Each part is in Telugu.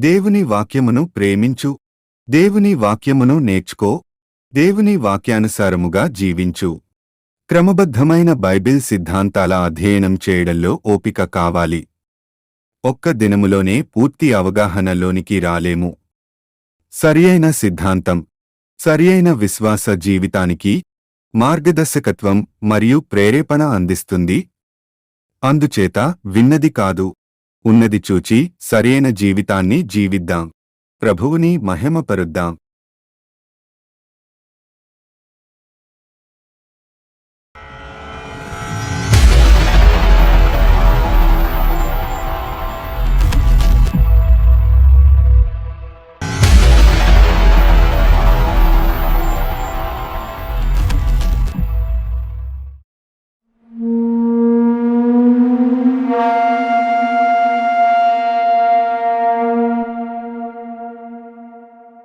దేవుని వాక్యమును ప్రేమించు. దేవుని వాక్యమును నేర్చుకో. దేవుని వాక్యానుసారముగా జీవించు. క్రమబద్ధమైన బైబిల్ సిద్ధాంతాల అధ్యయనం చేయడంలో ఓపిక కావాలి. ఒక్క దినములోనే పూర్తి అవగాహనలోనికి రాలేము. సరియైన సిద్ధాంతం సరియైన విశ్వాస జీవితానికి మార్గదర్శకత్వం మరియు ప్రేరేపణ అందిస్తుంది. అందుచేత విన్నది కాదు, ఉన్నది చూచి సరియైన జీవితాన్ని జీవిద్దాం. ప్రభువుని మహిమపరుద్దాం.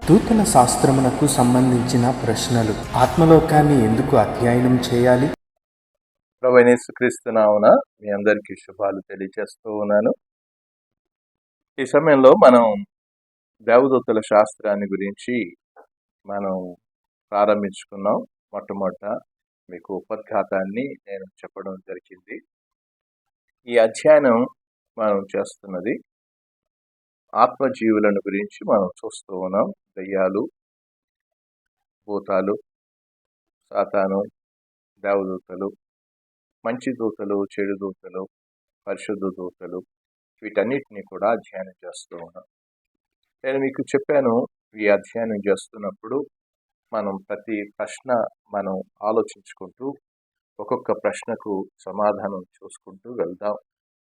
నూతన శాస్త్రమునకు సంబంధించిన ప్రశ్నలు. ఆత్మలోకాన్ని ఎందుకు అధ్యయనం చేయాలి? ప్రభువైన యేసుక్రీస్తు నామమున మీ అందరికీ శుభాలు తెలియజేస్తూ ఉన్నాను. ఈ సమయంలో మనం దేవదూతల శాస్త్రాన్ని గురించి మనం ప్రారంభించుకున్నాం. మొట్టమొదట మీకు ఉపద్ఘాతాన్ని నేను చెప్పడం జరిగింది. ఈ అధ్యయనం మనం చేస్తున్నది ఆత్మజీవులను గురించి మనం చూస్తూ ఉన్నాం. దయ్యాలు, భూతాలు, సాతాను, దేవదూతలు, మంచి దూతలు, చెడు దూతలు, పరిశుద్ధ దూతలు, వీటన్నిటిని కూడా అధ్యయనం చేస్తూ ఉన్నాం. నేను మీకు చెప్పాను, ఈ అధ్యయనం చేస్తున్నప్పుడు మనం ప్రతి ప్రశ్న మనం ఆలోచించుకుంటూ ఒక్కొక్క ప్రశ్నకు సమాధానం చూసుకుంటూ వెళ్దాం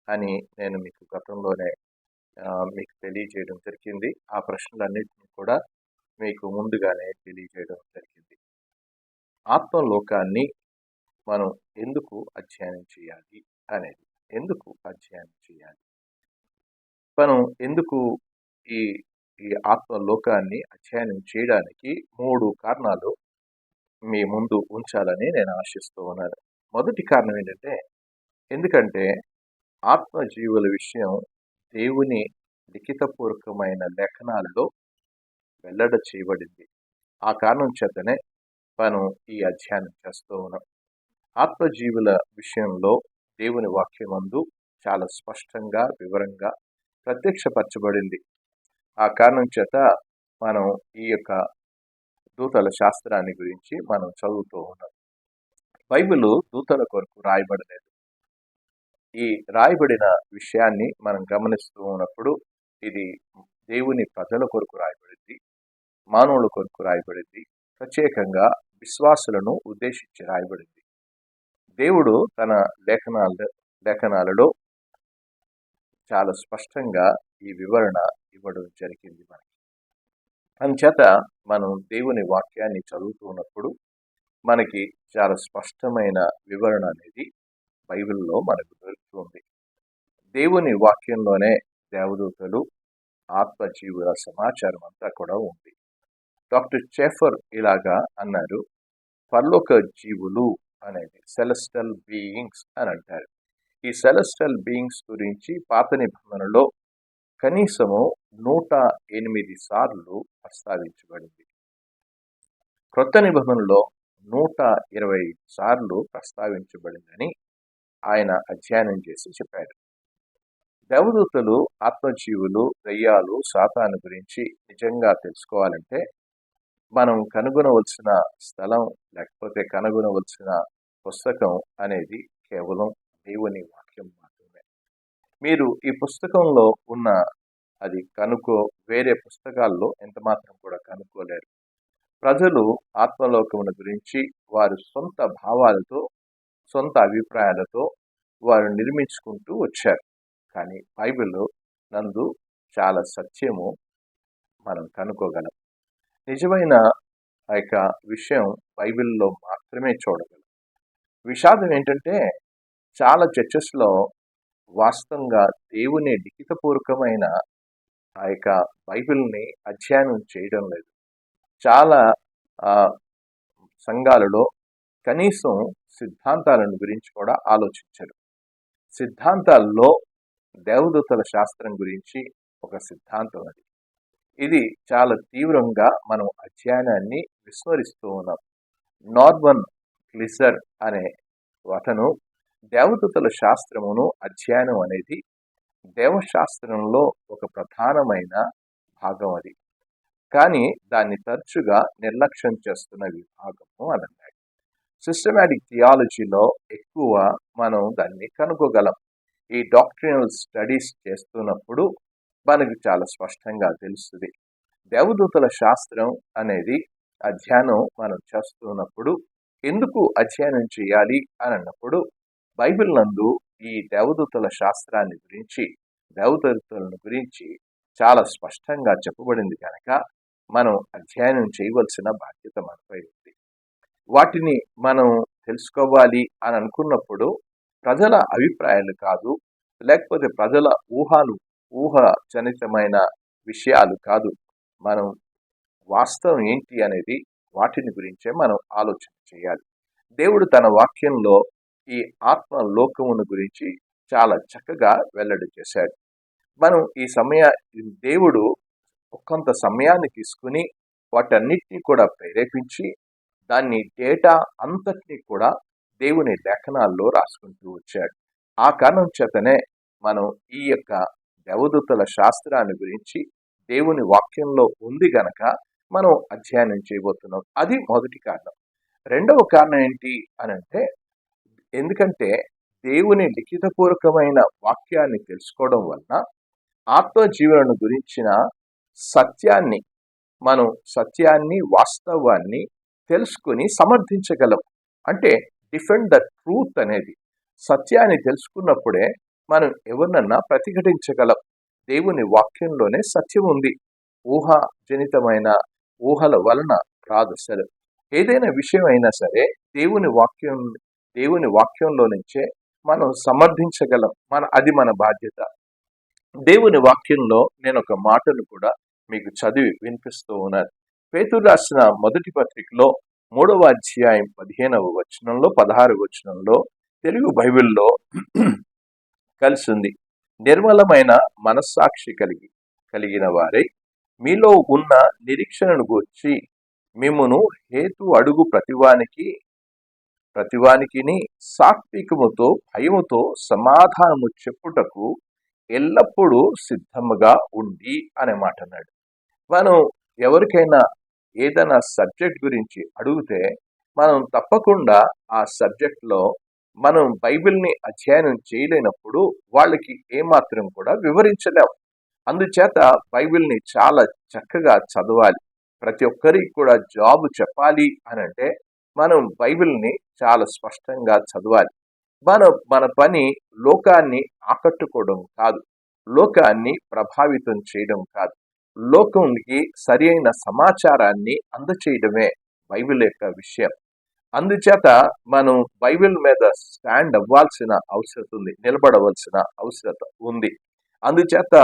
అని నేను మీకు గతంలోనే మీకు తెలియజేయడం జరిగింది. ఆ ప్రశ్నలన్నింటినీ కూడా మీకు ముందుగానే తెలియజేయడం జరిగింది. ఆత్మలోకాన్ని మనం ఎందుకు అధ్యయనం చేయాలి అనేది, ఎందుకు అధ్యయనం చేయాలి, మనం ఎందుకు ఈ ఈ ఆత్మలోకాన్ని అధ్యయనం చేయడానికి 3 కారణాలు మీ ముందు ఉంచాలని నేను ఆశిస్తూ ఉన్నాను. మొదటి కారణం ఏంటంటే, ఎందుకంటే ఆత్మజీవుల విషయం దేవుని లిఖితపూర్వకమైన లేఖనాలలో వెల్లడ చేయబడింది. ఆ కారణం చేతనే మనం ఈ అధ్యయనం చేస్తూ ఉన్నాం. ఆత్మజీవుల విషయంలో దేవుని వాక్యమందు చాలా స్పష్టంగా, వివరంగా ప్రత్యక్షపరచబడింది. ఆ కారణం చేత మనం ఈ యొక్క దూతల శాస్త్రాన్ని గురించి మనం చదువుతూ ఉన్నాం. బైబిల్ దూతల కొరకు రాయబడలేదు. ఈ రాయబడిన విషయాన్ని మనం గమనిస్తూ ఉన్నప్పుడు ఇది దేవుని ప్రజల కొరకు రాయబడింది, మానవుల కొరకు రాయబడింది, ప్రత్యేకంగా విశ్వాసులను ఉద్దేశించి రాయబడింది. దేవుడు తన లేఖనాలలో చాలా స్పష్టంగా ఈ వివరణ ఇవ్వడం జరిగింది మనకి. అందుచేత మనం దేవుని వాక్యాన్ని చదువుతున్నప్పుడు మనకి చాలా స్పష్టమైన వివరణ అనేది బైబిల్లో మనకు దొరుకుతుంది. దేవుని వాక్యంలోనే దేవదూతలు, ఆత్మజీవుల సమాచారం అంతా కూడా ఉంది. డాక్టర్ షెఫర్ ఇలాగా అన్నారు, పరలోక జీవులు అనేది సెలెస్టియల్ బీయింగ్స్ అని అంటారు. ఈ సెలెస్టియల్ బీయింగ్స్ గురించి పాత నిబంధనలో కనీసము 108 సార్లు ప్రస్తావించబడింది. క్రొత్త నిబంధనలో 120 సార్లు ప్రస్తావించబడిందని ఆయన అధ్యయనం చేసి చెప్పారు. దేవదూతలు, ఆత్మజీవులు, దయ్యాలు, సాతాను గురించి నిజంగా తెలుసుకోవాలంటే మనం కనుగొనవలసిన స్థలం లేకపోతే కనుగొనవలసిన పుస్తకం అనేది కేవలం దేవుని వాక్యం మాత్రమే. మీరు ఈ పుస్తకంలో ఉన్న అది వేరే పుస్తకాల్లో ఎంత మాత్రం కూడా కనుక్కోలేరు. ప్రజలు ఆత్మలోకముల గురించి వారి సొంత భావాలతో, సొంత అభిప్రాయాలతో వారు నిర్మించుకుంటూ వచ్చారు. కానీ బైబిల్ నందు చాలా సత్యము మనం కనుక్కోగలం. నిజమైన ఆ యొక్క విషయం బైబిల్లో మాత్రమే చూడగలం. విషాదం ఏంటంటే, చాలా చర్చెస్లో వాస్తవంగా దేవుని లిఖితపూర్వకమైన ఆ యొక్క బైబిల్ని అధ్యయనం చేయడం లేదు. చాలా సంఘాలలో కనీసం సిద్ధాంతాలను గురించి కూడా ఆలోచించరు. సిద్ధాంతాల్లో దేవదూతల శాస్త్రం గురించి ఒక సిద్ధాంతం అది. ఇది చాలా తీవ్రంగా మనం అధ్యయనాన్ని విస్మరిస్తూ ఉన్నాం. నార్మన్ గ్లిసర్ అనే అతను దేవదూతల శాస్త్రమును అధ్యయనం అనేది దేవశాస్త్రంలో ఒక ప్రధానమైన భాగం అది. కానీ దాన్ని తరచుగా నిర్లక్ష్యం చేస్తున్న విభాగము అని అన్నాడు. సిస్టమాటిక్ థియాలజీలో ఎక్కువ మనం దాన్ని కనుగొగలం. ఈ డాక్ట్రినల్ స్టడీస్ చేస్తున్నప్పుడు మనకు చాలా స్పష్టంగా తెలుస్తుంది. దేవదూతల శాస్త్రం అనేది అధ్యయనం మనం చేస్తున్నప్పుడు ఎందుకు అధ్యయనం చేయాలి అని అన్నప్పుడు బైబిల్ నందు ఈ దేవదూతల శాస్త్రాన్ని గురించి, దేవదూతలను గురించి చాలా స్పష్టంగా చెప్పబడింది కనుక మనం అధ్యయనం చేయవలసిన బాధ్యత మనపై ఉంది. వాటిని మనం తెలుసుకోవాలి అని అనుకున్నప్పుడు ప్రజల అభిప్రాయాలు కాదు, లేకపోతే ప్రజల ఊహజనితమైన విషయాలు కాదు, మనం వాస్తవం ఏంటి అనేది వాటిని గురించే మనం ఆలోచన చేయాలి. దేవుడు తన వాక్యంలో ఈ ఆత్మ లోకమును గురించి చాలా చక్కగా వెల్లడి చేశాడు. మనం దేవుడు కొంత సమయాన్ని తీసుకుని వాటన్నిటినీ కూడా ప్రేరేపించి దాన్ని డేటా అంతటినీ కూడా దేవుని లేఖనాల్లో రాసుకుంటూ వచ్చాడు. ఆ కారణం చేతనే మనం ఈ యొక్క దేవదూతల శాస్త్రాన్ని గురించి దేవుని వాక్యంలో ఉంది గనక మనం అధ్యయనం చేయబోతున్నాం. అది మొదటి కారణం. రెండవ కారణం ఏంటి అనంటే, ఎందుకంటే దేవుని లిఖితపూర్వకమైన వాక్యాన్ని తెలుసుకోవడం వలన ఆత్మజీవనను గురించిన సత్యాన్ని వాస్తవాన్ని తెలుసుకుని సమర్థించగలం. అంటే డిఫెండ్ ద ట్రూత్ అనేది సత్యాన్ని తెలుసుకున్నప్పుడే మనం ఎవరినన్నా ప్రతిఘటించగలం. దేవుని వాక్యంలోనే సత్యం ఉంది. ఊహాజనితమైన ఊహల వలన రాదు. అసలు ఏదైనా విషయం అయినా సరే దేవుని వాక్యంలో నుంచే మనం సమర్థించగలం. అది మన బాధ్యత. దేవుని వాక్యంలో నేను ఒక మాటను కూడా మీకు చదివి వినిపిస్తూ ఉన్నాను. పేతురు రాసిన మొదటి పత్రికలో 3వ అధ్యాయం 15వ వచనంలో 16వ వచనంలో తెలుగు బైబిల్లో కలిసింది. నిర్మలమైన మనస్సాక్షి కలిగిన వారై మీలో ఉన్న నిరీక్షణను గూర్చి మిమ్మును హేతు అడుగు ప్రతివానికిని సాత్వికముతో భయముతో సమాధానము చెప్పుటకు ఎల్లప్పుడూ సిద్ధముగా ఉండి అనే మాట అన్నాడు. మనం ఎవరికైనా ఏదైనా సబ్జెక్ట్ గురించి అడిగితే మనం తప్పకుండా ఆ సబ్జెక్ట్లో మనం బైబిల్ని అధ్యయనం చేయలేనప్పుడు వాళ్ళకి ఏమాత్రం కూడా వివరించలేం. అందుచేత బైబిల్ని చాలా చక్కగా చదవాలి. ప్రతి ఒక్కరికి కూడా జాబ్ చెప్పాలి అని అంటే మనం బైబిల్ని చాలా స్పష్టంగా చదవాలి. మన పని లోకాన్ని ఆకట్టుకోవడం కాదు, లోకాన్ని ప్రభావితం చేయడం కాదు, లోకంకి సరి అయిన సమాచారాన్ని అందచేయడమే బైబిల్ యొక్క విషయం. అందుచేత మనం బైబిల్ మీద స్టాండ్ అవ్వాల్సిన అవసరం ఉంది, నిలబడవలసిన అవసరం ఉంది. అందుచేత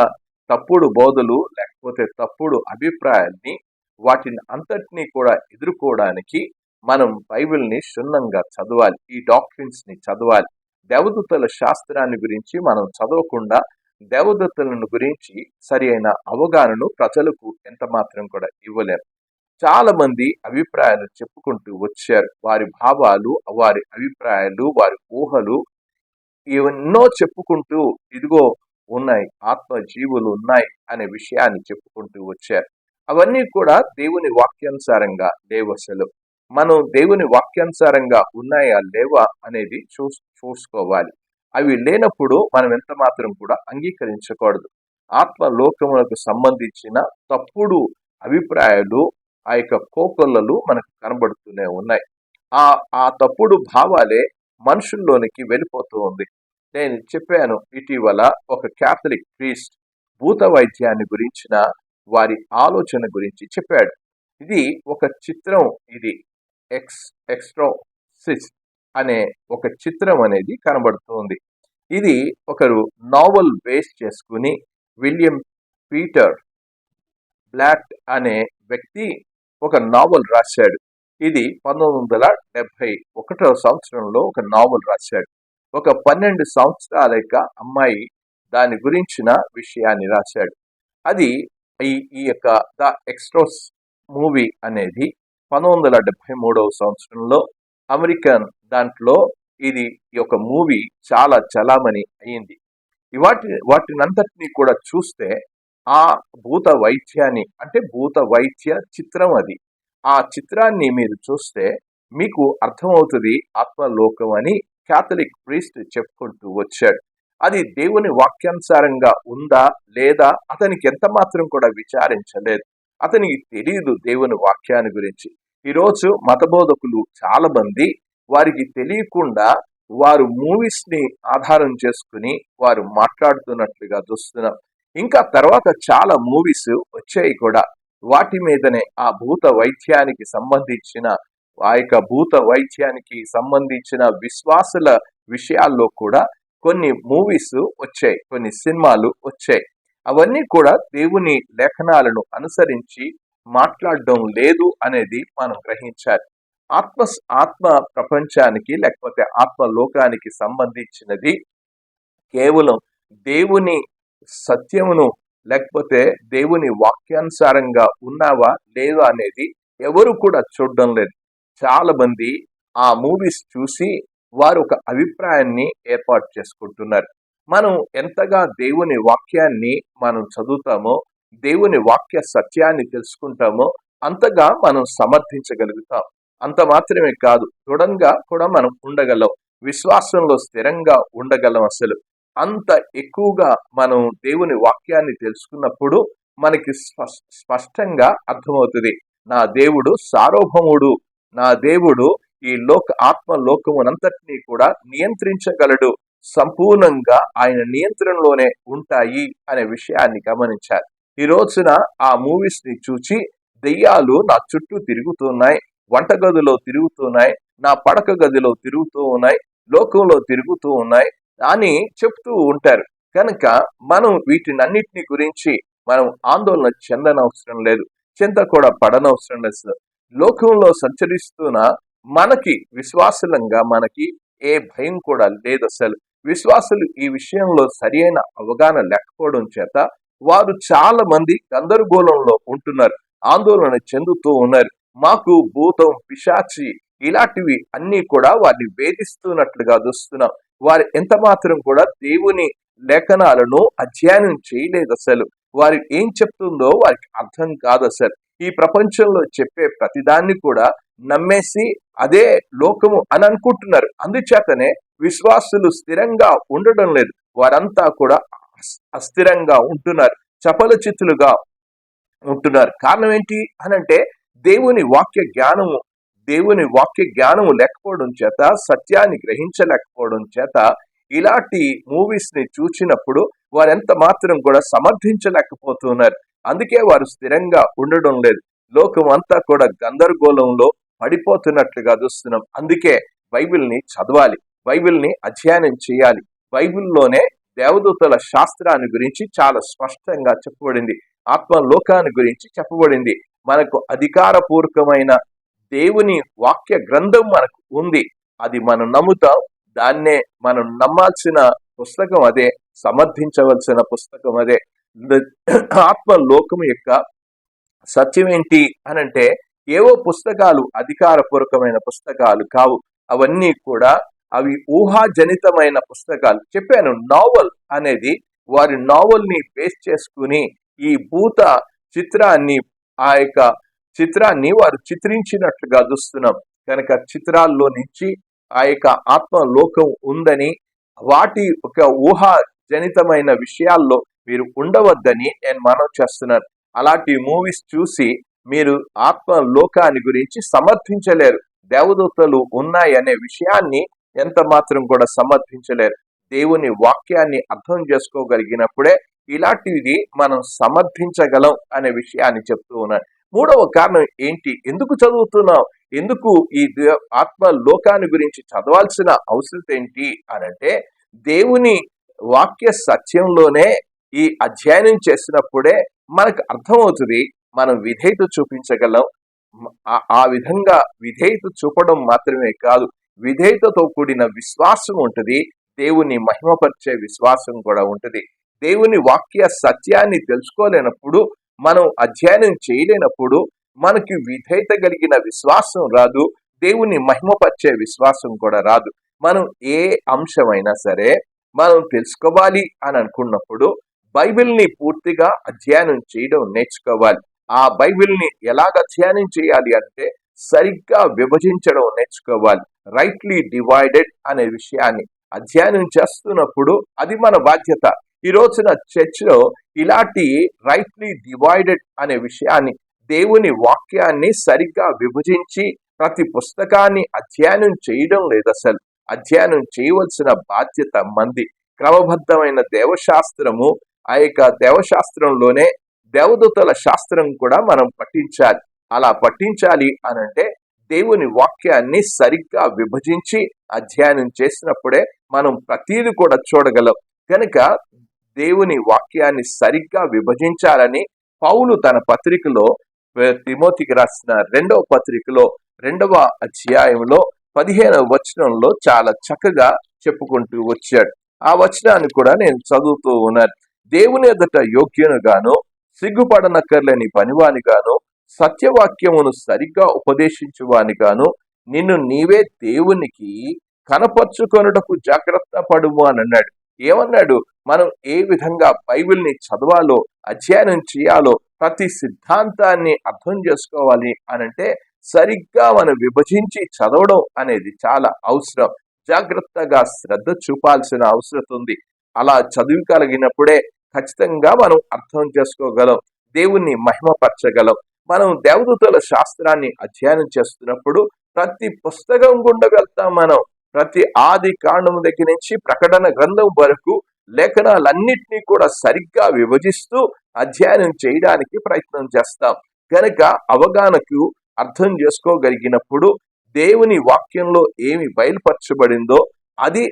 తప్పుడు బోధలు లేకపోతే తప్పుడు అభిప్రాయాల్ని వాటిని అంతటినీ కూడా ఎదుర్కోవడానికి మనం బైబిల్ని క్షుణ్ణంగా చదవాలి. ఈ డాక్ట్రిన్స్ని చదవాలి. దేవదూతల శాస్త్రాన్ని గురించి మనం చదవకుండా దేవదూతలను గురించి సరి అయిన అవగాహనను ప్రజలకు ఎంత మాత్రం కూడా ఇవ్వలేరు. చాలా మంది అభిప్రాయాలు చెప్పుకుంటూ వచ్చారు. వారి భావాలు, వారి అభిప్రాయాలు, వారి ఊహలు ఎన్నో చెప్పుకుంటూ ఇదిగో ఉన్నాయి, ఆత్మజీవులు ఉన్నాయి అనే విషయాన్ని చెప్పుకుంటూ వచ్చారు. అవన్నీ కూడా దేవుని వాక్యానుసారంగా లేవసలు. మనం దేవుని వాక్యానుసారంగా ఉన్నాయా లేవా అనేది చూసుకోవాలి. అవి లేనప్పుడు మనం ఎంత మాత్రం కూడా అంగీకరించకూడదు. ఆత్మలోకములకు సంబంధించిన తప్పుడు అభిప్రాయాలు, ఆ యొక్క కోకొల్లలు మనకు కనబడుతూనే ఉన్నాయి. ఆ తప్పుడు భావాలే మనుషుల్లోనికి వెళ్ళిపోతూ ఉంది. నేను చెప్పాను ఇటీవల, ఒక క్యాథలిక్ ప్రీస్ట్ భూత వైద్యాన్ని గురించిన వారి ఆలోచన గురించి చెప్పాడు. ఇది ఒక చిత్రం, ఇది ఎక్స్ట్రోసిస్ట్ అనే ఒక చిత్రం అనేది కనబడుతుంది. ఇది ఒకరు నావెల్ బేస్ చేసుకుని విలియం పీటర్ బ్లాట్ అనే వ్యక్తి ఒక నావెల్ రాశాడు. ఇది 1971వ సంవత్సరంలో ఒక నావెల్ రాశాడు. ఒక 12 సంవత్సరాల యొక్క అమ్మాయి దాని గురించిన విషయాన్ని రాశాడు. అది ఈ ఈ యొక్క ద ఎక్స్ట్రోస్ మూవీ అనేది 1973 సంవత్సరంలో అమెరికన్ దాంట్లో ఇది ఈ యొక్క మూవీ చాలా చలామణి అయింది. వాటినంతటినీ కూడా చూస్తే ఆ భూత వైద్యాన్ని అంటే భూత వైద్య చిత్రం అది. ఆ చిత్రాన్ని మీరు చూస్తే మీకు అర్థమవుతుంది ఆత్మలోకం అని క్యాథలిక్ ప్రీస్ట్ చెప్పుకుంటూ వచ్చాడు. అది దేవుని వాక్యానుసారంగా ఉందా లేదా అతనికి ఎంత మాత్రం కూడా విచారించలేదు. అతనికి తెలియదు దేవుని వాక్యాన్ని గురించి. ఈరోజు మతబోధకులు చాలా మంది వారికి తెలియకుండా వారు మూవీస్ ని ఆధారం చేసుకుని వారు మాట్లాడుతున్నట్లుగా చూస్తున్నాం. ఇంకా తర్వాత చాలా మూవీస్ వచ్చాయి కూడా. వాటి మీదనే ఆ భూత వైద్యానికి సంబంధించిన విశ్వాసుల విషయాల్లో కూడా కొన్ని మూవీస్ వచ్చాయి, కొన్ని సినిమాలు వచ్చాయి. అవన్నీ కూడా దేవుని లేఖనాలను అనుసరించి మాట్లాడడం లేదు అనేది మనం గ్రహించాలి. ఆత్మ ప్రపంచానికి లేకపోతే ఆత్మ లోకానికి సంబంధించినది కేవలం దేవుని సత్యమును లేకపోతే దేవుని వాక్యానుసారంగా ఉన్నావా లేదా అనేది ఎవరు కూడా చూడడం లేదు. చాలా మంది ఆ మూవీస్ చూసి వారు ఒక అభిప్రాయాన్ని ఏర్పాటు చేసుకుంటున్నారు. మనం ఎంతగా దేవుని వాక్యాన్ని మనం చదువుతామో, దేవుని వాక్య సత్యాన్ని తెలుసుకుంటామో అంతగా మనం సమర్థించగలుగుతాం. అంత మాత్రమే కాదు, దృఢంగా కూడా మనం ఉండగలం, విశ్వాసంలో స్థిరంగా ఉండగలం. అసలు అంత ఎక్కువగా మనం దేవుని వాక్యాన్ని తెలుసుకున్నప్పుడు మనకి స్పష్టంగా అర్థమవుతుంది, నా దేవుడు సార్వభౌముడు, నా దేవుడు ఈ ఆత్మ లోకమునంతటినీ కూడా నియంత్రించగలడు, సంపూర్ణంగా ఆయన నియంత్రణలోనే ఉంటాయి అనే విషయాన్ని గమనించాలి. ఈ రోజున ఆ మూవీస్ ని చూచి దెయ్యాలు నా చుట్టూ తిరుగుతున్నాయి, వంటగదిలో తిరుగుతున్నాయి, నా పడక గదిలో తిరుగుతూ ఉన్నాయి, లోకంలో తిరుగుతూ ఉన్నాయి అని చెప్తూ ఉంటారు. కనుక మనం వీటినన్నిటిని గురించి మనం ఆందోళన చెందనవసరం లేదు, చింత కూడా పడనవసరం లేదు. లోకంలో సంచరిస్తున్న మనకి విశ్వాసులంగా మనకి ఏ భయం కూడా లేదు. అసలు విశ్వాసులు ఈ విషయంలో సరైన అవగాహన లేకపోవడం చేత వారు చాలా మంది గందరగోళంలో ఉంటున్నారు, ఆందోళన చెందుతూ ఉన్నారు. మాకు భూతం, పిశాచి ఇలాంటివి అన్ని కూడా వారిని వేధిస్తున్నట్లుగా చూస్తున్నాం. వారు ఎంత మాత్రం కూడా దేవుని లేఖనాలను అధ్యయనం చేయలేదు. అసలు వారు ఏం చెప్తుందో వారికి అర్థం కాదు. అసలు ఈ ప్రపంచంలో చెప్పే ప్రతిదాన్ని కూడా నమ్మేసి అదే లోకము అని అనుకుంటున్నారు. అందుచేతనే విశ్వాసులు స్థిరంగా ఉండడం లేదు, వారంతా కూడా అస్థిరంగా ఉంటున్నారు, చపల చిత్తులుగా ఉంటున్నారు. కారణం ఏంటి అనంటే దేవుని వాక్య జ్ఞానము లేకపోవడం చేత, సత్యాన్ని గ్రహించలేకపోవడం చేత ఇలాంటి మూవీస్ ని చూచినప్పుడు వారు ఎంత మాత్రం కూడా సమర్థించలేకపోతున్నారు. అందుకే వారు స్థిరంగా ఉండడం లేదు, లోకం అంతా కూడా గందరగోళంలో పడిపోతున్నట్లుగా చూస్తున్నాం. అందుకే బైబిల్ని చదవాలి, బైబిల్ని అధ్యయనం చేయాలి. బైబిల్లోనే దేవదూతల శాస్త్రాన్ని గురించి చాలా స్పష్టంగా చెప్పబడింది, ఆత్మలోకాన్ని గురించి చెప్పబడింది. మనకు అధికారపూర్వకమైన దేవుని వాక్య గ్రంథం మనకు ఉంది, అది మనం నమ్ముతాం. దాన్నే మనం నమ్మాల్సిన పుస్తకం అదే, సమర్థించవలసిన పుస్తకం అదే. ఆత్మలోకం యొక్క సత్యం ఏంటి అనంటే ఏవో పుస్తకాలు అధికారపూర్వకమైన పుస్తకాలు కావు, అవన్నీ కూడా అవి ఊహాజనితమైన పుస్తకాలు. చెప్పాను, నావల్ అనేది వారి నావల్ ని బేస్ చేసుకుని ఈ భూత చిత్రాన్ని, ఆ యొక్క చిత్రాన్ని వారు చిత్రించినట్లుగా చూస్తున్నాం. కనుక చిత్రాల్లో నుంచి ఆ యొక్క ఆత్మలోకం ఉందని, వాటి ఒక ఊహాజనితమైన విషయాల్లో మీరు ఉండవద్దని నేను మనవి చేస్తున్నాను. అలాంటి మూవీస్ చూసి మీరు ఆత్మలోకాన్ని గురించి సమర్థించలేరు, దేవదూతలు ఉన్నాయనే విషయాన్ని ఎంత మాత్రం కూడా సమర్థించలేరు. దేవుని వాక్యాన్ని అర్థం చేసుకోగలిగినప్పుడే ఇలాంటిది మనం సమర్థించగలం అనే విషయాన్ని చెప్తూ ఉన్నాను. మూడవ కారణం ఏంటి, ఎందుకు చదువుతున్నాం, ఎందుకు ఈ ఆత్మ లోకాన్ని గురించి చదవాల్సిన అవసరం ఏంటి అనంటే దేవుని వాక్య సత్యంలోనే ఈ అధ్యయనం చేసినప్పుడే మనకు అర్థమవుతుంది, మనం విధేయత చూపించగలం. ఆ విధంగా విధేయత చూపడం మాత్రమే కాదు, విధేయతతో కూడిన విశ్వాసం ఉంటుంది, దేవుని మహిమపరిచే విశ్వాసం కూడా ఉంటుంది. దేవుని వాక్య సత్యాన్ని తెలుసుకోలేనప్పుడు మనం అధ్యయనం చేయలేనప్పుడు మనకి విధేయత కలిగిన విశ్వాసం రాదు, దేవుని మహిమపరిచే విశ్వాసం కూడా రాదు. మనం ఏ అంశమైనా సరే మనం తెలుసుకోవాలి అని అనుకున్నప్పుడు బైబిల్ని పూర్తిగా అధ్యయనం చేయడం నేర్చుకోవాలి. ఆ బైబిల్ని ఎలాగ అధ్యయనం చేయాలి అంటే సరిగ్గా విభజించడం నేర్చుకోవాలి. రైట్లీ డివైడెడ్ అనే విషయాన్ని అధ్యయనం చేస్తున్నప్పుడు అది మన బాధ్యత. ఈ రోజున చర్చ్లో ఇలాంటి రైట్లీ డివైడెడ్ అనే విషయాన్ని, దేవుని వాక్యాన్ని సరిగ్గా విభజించి ప్రతి పుస్తకాన్ని అధ్యయనం చేయడం లేదు. అసలు అధ్యయనం చేయవలసిన బాధ్యత మంది. క్రమబద్ధమైన దేవశాస్త్రము, ఆ యొక్క దేవశాస్త్రంలోనే దేవదూతల శాస్త్రం కూడా మనం పఠించాలి. అలా పఠించాలి అనంటే దేవుని వాక్యాన్ని సరిగ్గా విభజించి అధ్యయనం చేసినప్పుడే మనం ప్రతీది కూడా చూడగలం. కనుక దేవుని వాక్యాన్ని సరిగ్గా విభజించాలని పౌలు తన పత్రికలో, తిమోతికి రాసిన 2వ పత్రికలో 2వ అధ్యాయంలో 15వ వచనంలో చాలా చక్కగా చెప్పుకుంటూ వచ్చాడు. ఆ వచనాన్ని కూడా నేను చదువుతూ ఉన్నాను. దేవుని ఎదుట యోగ్యునుగాను, సిగ్గుపడనక్కర్లేని పనివానిగాను, సత్యవాక్యమును సరిగ్గా ఉపదేశించువానిగాను నిన్ను నీవే దేవునికి కనపరుచుకొనుటకు జాగ్రత్త పడుము అని అన్నాడు. ఏమన్నాడు? మనం ఏ విధంగా బైబిల్ని చదవాలో, అధ్యయనం చేయాలో, ప్రతి సిద్ధాంతాన్ని అర్థం చేసుకోవాలి అనంటే సరిగ్గా మనం విభజించి చదవడం అనేది చాలా అవసరం. జాగ్రత్తగా శ్రద్ధ చూపాల్సిన అవసరం ఉంది. అలా చదివిగలిగినప్పుడే ఖచ్చితంగా మనం అర్థం చేసుకోగలం, దేవుణ్ణి మహిమపరచగలం. మనం దేవదూతల శాస్త్రాన్ని అధ్యయనం చేస్తున్నప్పుడు ప్రతి పుస్తకం గుండా వెళ్తాం. మనం ప్రతి ఆది కాండం దగ్గర నుంచి ప్రకటన గ్రంథం వరకు లేఖనాలన్నింటినీ కూడా సరిగ్గా విభజిస్తూ అధ్యయనం చేయడానికి ప్రయత్నం చేస్తాం. కనుక అవగాహనకు అర్థం చేసుకోగలిగినప్పుడు దేవుని వాక్యంలో ఏమి బయలుపరచబడిందో అది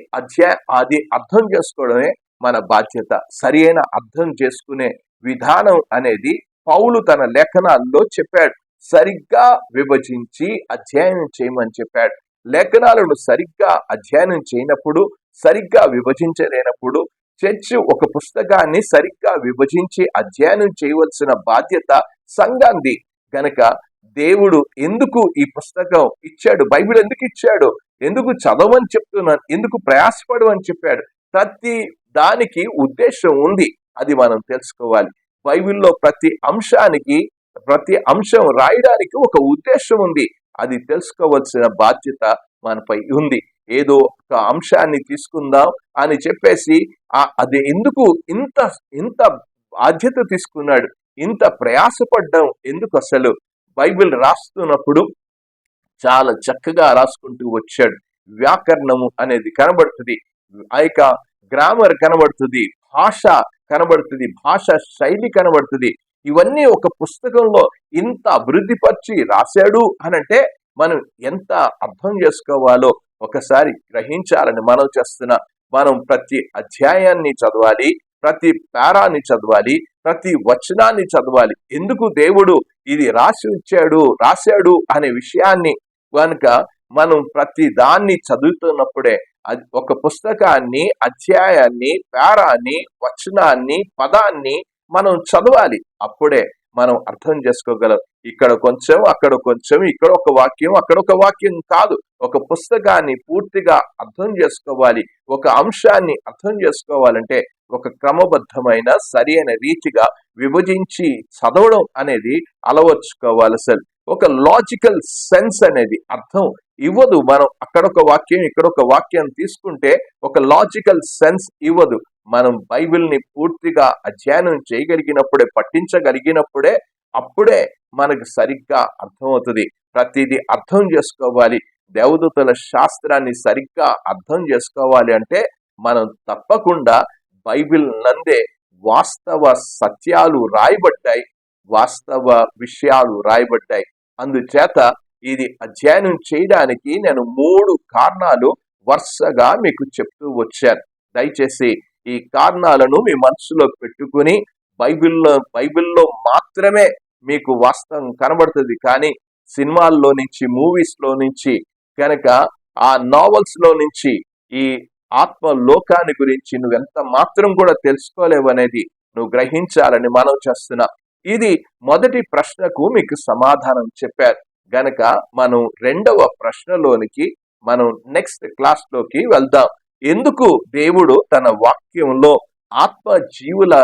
అర్థం చేసుకోవడమే మన బాధ్యత. సరి అయిన అర్థం చేసుకునే విధానం అనేది పౌలు తన లేఖనాల్లో చెప్పాడు. సరిగ్గా విభజించి అధ్యయనం చేయమని చెప్పాడు. లేఖనాలను సరిగ్గా అధ్యయనం చేయనప్పుడు, సరిగ్గా విభజించలేనప్పుడు చర్చ్ ఒక పుస్తకాన్ని సరిగ్గా విభజించి అధ్యయనం చేయవలసిన బాధ్యత సంఘాంది. గనక దేవుడు ఎందుకు ఈ పుస్తకం ఇచ్చాడు, బైబిల్ ఎందుకు ఇచ్చాడు, ఎందుకు చదవమని చెప్తున్నాను, ఎందుకు ప్రయాసపడమని చెప్పాడు, ప్రతి దానికి ఉద్దేశం ఉంది. అది మనం తెలుసుకోవాలి. బైబిల్లో ప్రతి అంశం రాయడానికి ఒక ఉద్దేశం ఉంది. అది తెలుసుకోవాల్సిన బాధ్యత మనపై ఉంది. ఏదో ఒక అంశాన్ని తీసుకుందాం అని చెప్పేసి అది ఎందుకు ఇంత బాధ్యత తీసుకున్నాడు, ఇంత ప్రయాసపడ్డం ఎందుకు? అసలు బైబిల్ రాస్తున్నప్పుడు చాలా చక్కగా రాసుకుంటూ వచ్చాడు. వ్యాకరణము అనేది కనబడుతుంది, ఆ యొక్క గ్రామర్ కనబడుతుంది, భాష కనబడుతుంది, భాష శైలి కనబడుతుంది. ఇవన్నీ ఒక పుస్తకంలో ఇంత అభివృద్ధిపరిచి రాశాడు అనంటే మనం ఎంత అర్థం చేసుకోవాలో ఒకసారి గ్రహించాలని మనం చేస్తున్నా. మనం ప్రతి అధ్యాయాన్ని చదవాలి, ప్రతి పారాన్ని చదవాలి, ప్రతి వచనాన్ని చదవాలి. ఎందుకు దేవుడు ఇది రాశాడు అనే విషయాన్ని కనుక మనం ప్రతి దాన్ని చదువుతున్నప్పుడే ఒక పుస్తకాన్ని, అధ్యాయాన్ని, పారాన్ని, వచనాన్ని, పదాన్ని మనం చదవాలి. అప్పుడే మనం అర్థం చేసుకోగలం. ఇక్కడ కొంచెం, అక్కడ కొంచెం, ఇక్కడ ఒక వాక్యం, అక్కడ ఒక వాక్యం కాదు. ఒక పుస్తకాన్ని పూర్తిగా అర్థం చేసుకోవాలి. ఒక అంశాన్ని అర్థం చేసుకోవాలంటే ఒక క్రమబద్ధమైన సరి అయిన రీతిగా విభజించి చదవడం అనేది అలవర్చుకోవాలి. అసలు ఒక లాజికల్ సెన్స్ అనేది అర్థం ఇవ్వదు. మనం అక్కడొక వాక్యం, ఇక్కడొక వాక్యం తీసుకుంటే ఒక లాజికల్ సెన్స్ ఇవ్వదు. మనం బైబిల్ని పూర్తిగా అధ్యయనం చేయగలిగినప్పుడే, పఠించగలిగినప్పుడే అప్పుడే మనకు సరిగ్గా అర్థమవుతుంది. ప్రతిదీ అర్థం చేసుకోవాలి. దేవదూతల శాస్త్రాన్ని సరిగ్గా అర్థం చేసుకోవాలి అంటే మనం తప్పకుండా బైబిల్ నందే వాస్తవ సత్యాలు రాయబడ్డాయి, వాస్తవ విషయాలు రాయబడ్డాయి. అందుచేత ఇది అధ్యయనం చేయడానికి నేను 3 కారణాలు వరుసగా మీకు చెప్తూ వచ్చాను. దయచేసి ఈ కారణాలను మీ మనసులో పెట్టుకుని బైబిల్లో మాత్రమే మీకు వాస్తవం కనబడుతుంది. కానీ సినిమాల్లో నుంచి, మూవీస్ లో నుంచి, కనుక ఆ నావెల్స్ లో నుంచి ఈ ఆత్మ లోకాన్ని గురించి నువ్వెంత మాత్రం కూడా తెలుసుకోలేవు అనేది నువ్వు గ్రహించాలని మనం చేస్తున్నా. ఇది మొదటి ప్రశ్నకు మీకు సమాధానం చెప్పారు గనక మనం రెండవ ప్రశ్నలోనికి మనం నెక్స్ట్ క్లాస్ లోకి వెళ్దాం. ఎందుకు దేవుడు తన వాక్యంలో ఆత్మ జీవుల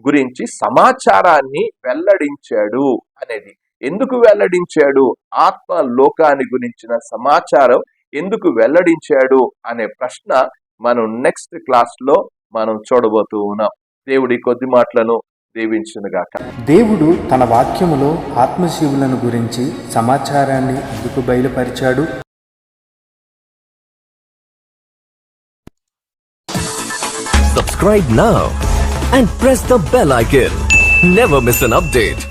గురించి సమాచారాన్ని వెల్లడించాడు అనేది, ఎందుకు వెల్లడించాడు, ఆత్మ లోకాన్ని గురించిన సమాచారం ఎందుకు వెల్లడించాడు అనే ప్రశ్న మనం నెక్స్ట్ క్లాస్ లో మనం చూడబోతూ ఉన్నాం. దేవుడి కొద్ది మాటలను దీవించునుగాక. దేవుడు తన వాక్యములో ఆత్మజీవులను గురించి సమాచారాన్ని ఎందుకు బయలుపరిచాడు? Subscribe now and press the bell icon. Never miss an update.